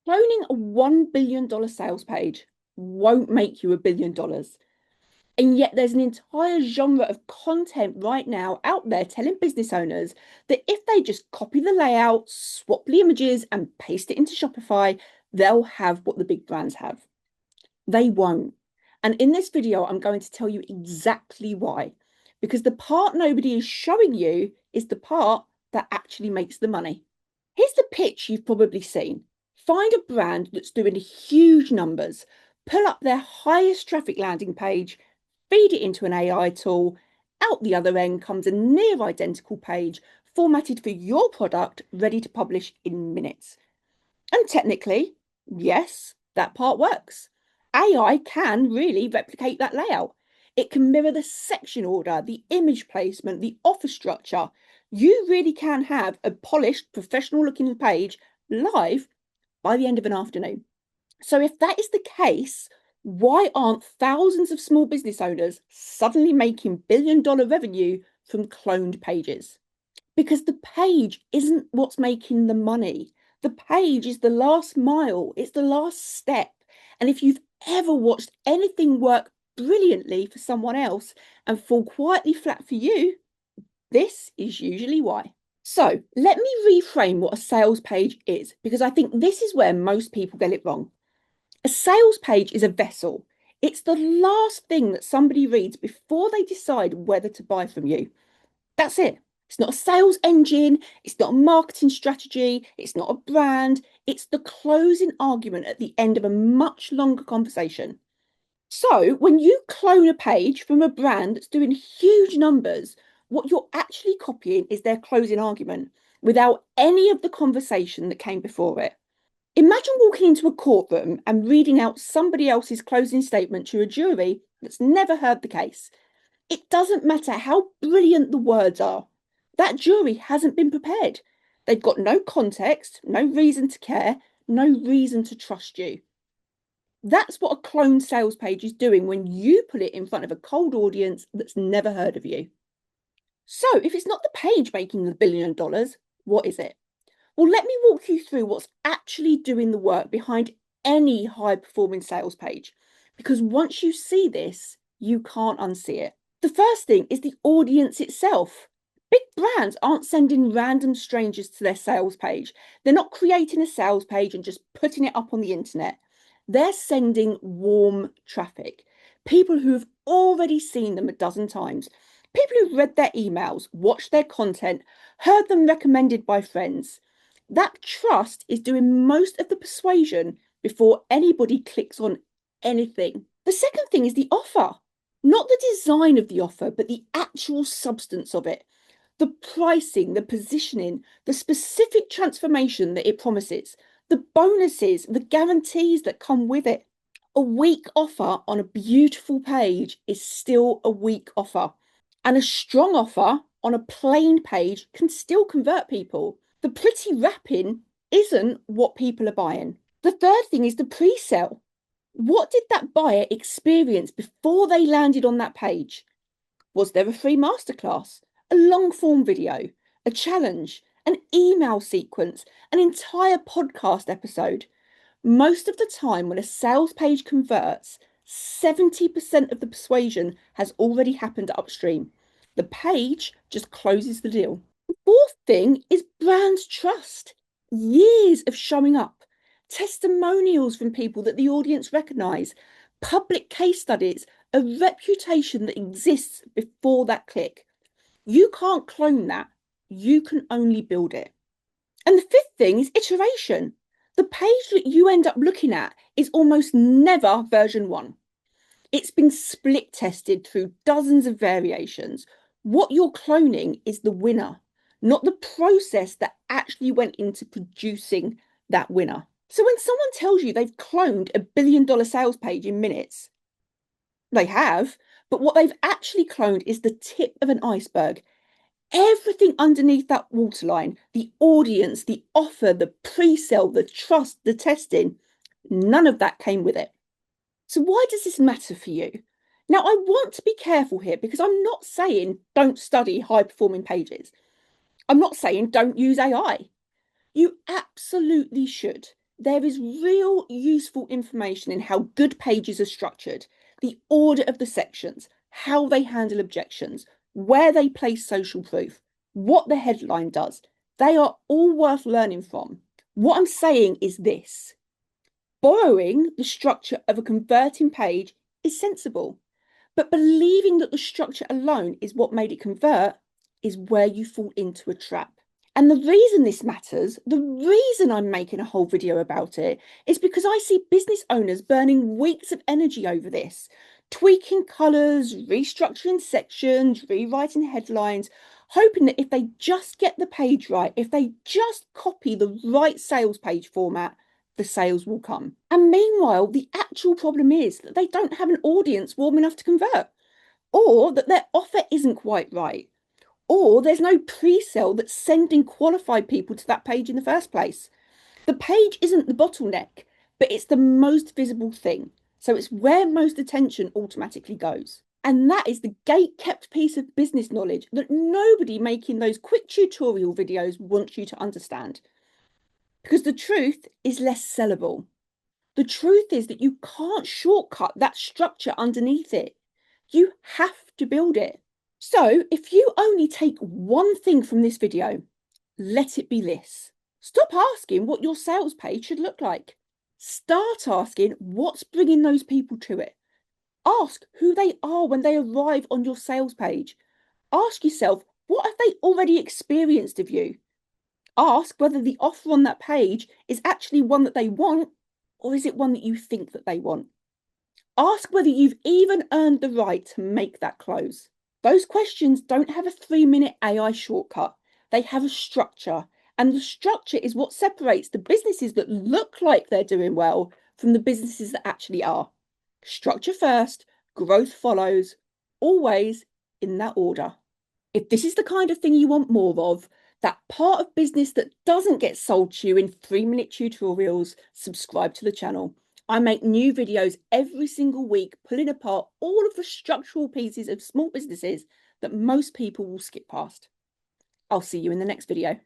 Cloning a $1 billion sales page won't make you $1 billion. And yet there's an entire genre of content right now out there telling business owners that if they just copy the layout, swap the images, and paste it into Shopify, they'll have what the big brands have. They won't. And in this video, I'm going to tell you exactly why. Because the part nobody is showing you is the part that actually makes the money. Here's the pitch you've probably seen. Find a brand that's doing huge numbers, pull up their highest traffic landing page, feed it into an AI tool. Out the other end comes a near identical page formatted for your product, ready to publish in minutes. And technically, yes, that part works. AI can really replicate that layout. It can mirror the section order, the image placement, the offer structure. You really can have a polished, professional looking page live by the end of an afternoon. So if that is the case, why aren't thousands of small business owners suddenly making billion-dollar revenue from cloned pages? Because the page isn't what's making the money. The page is the last mile, it's the last step. And if you've ever watched anything work brilliantly for someone else and fall quietly flat for you, this is usually why. So let me reframe what a sales page is, because I think this is where most people get it wrong. A sales page is a vessel. It's the last thing that somebody reads before they decide whether to buy from you. That's it. It's not a sales engine. It's not a marketing strategy. It's not a brand. It's the closing argument at the end of a much longer conversation. So when you clone a page from a brand that's doing huge numbers, what you're actually copying is their closing argument without any of the conversation that came before it. Imagine walking into a courtroom and reading out somebody else's closing statement to a jury that's never heard the case. It doesn't matter how brilliant the words are. That jury hasn't been prepared. They've got no context, no reason to care, no reason to trust you. That's what a cloned sales page is doing when you put it in front of a cold audience that's never heard of you. So if it's not the page making the $1 billion, what is it? Well, let me walk you through what's actually doing the work behind any high-performing sales page, because once you see this, you can't unsee it. The first thing is the audience itself. Big brands aren't sending random strangers to their sales page. They're not creating a sales page and just putting it up on the internet. They're sending warm traffic, people who have already seen them a dozen times, people who've read their emails, watched their content, heard them recommended by friends. That trust is doing most of the persuasion before anybody clicks on anything. The second thing is the offer, not the design of the offer, but the actual substance of it. The pricing, the positioning, the specific transformation that it promises, the bonuses, the guarantees that come with it. A weak offer on a beautiful page is still a weak offer. And a strong offer on a plain page can still convert people. The pretty wrapping isn't what people are buying. The third thing is the pre-sell. What did that buyer experience before they landed on that page? Was there a free masterclass, a long form video, a challenge, an email sequence, an entire podcast episode? Most of the time, when a sales page converts, 70% of the persuasion has already happened upstream. The page just closes the deal. The fourth thing is brand trust. Years of showing up, testimonials from people that the audience recognize, public case studies, a reputation that exists before that click. You can't clone that. You can only build it. And the fifth thing is iteration. The page that you end up looking at is almost never version 1. It's been split tested through dozens of variations. What you're cloning is the winner, not the process that actually went into producing that winner. So when someone tells you they've cloned a $1 billion sales page in minutes, they have, but what they've actually cloned is the tip of an iceberg. Everything underneath that waterline, the audience, the offer, the pre-sale, the trust, the testing, none of that came with it. So why does this matter for you? Now, I want to be careful here because I'm not saying don't study high-performing pages. I'm not saying don't use AI. You absolutely should. There is real useful information in how good pages are structured, the order of the sections, how they handle objections, where they place social proof, what the headline does. They are all worth learning from. What I'm saying is this: borrowing the structure of a converting page is sensible, but believing that the structure alone is what made it convert is where you fall into a trap. And the reason this matters, the reason I'm making a whole video about it, is because I see business owners burning weeks of energy over this, tweaking colours, restructuring sections, rewriting headlines, hoping that if they just get the page right, if they just copy the right sales page format, the sales will come. And meanwhile, the actual problem is that they don't have an audience warm enough to convert, or that their offer isn't quite right, or there's no pre-sale that's sending qualified people to that page in the first place. The page isn't the bottleneck, but it's the most visible thing. So it's where most attention automatically goes. And that is the gate-kept piece of business knowledge that nobody making those quick tutorial videos wants you to understand. Because the truth is less sellable. The truth is that you can't shortcut that structure underneath it. You have to build it. So if you only take one thing from this video, let it be this. Stop asking what your sales page should look like. Start asking what's bringing those people to it. Ask who they are when they arrive on your sales page. Ask yourself, what have they already experienced of you? Ask whether the offer on that page is actually one that they want, or is it one that you think that they want? Ask whether you've even earned the right to make that close. Those questions don't have a 3-minute AI shortcut. They have a structure, and the structure is what separates the businesses that look like they're doing well from the businesses that actually are. Structure first, growth follows, always in that order. If this is the kind of thing you want more of, that part of business that doesn't get sold to you in 3-minute tutorials, subscribe to the channel. I make new videos every single week, pulling apart all of the structural pieces of small businesses that most people will skip past. I'll see you in the next video.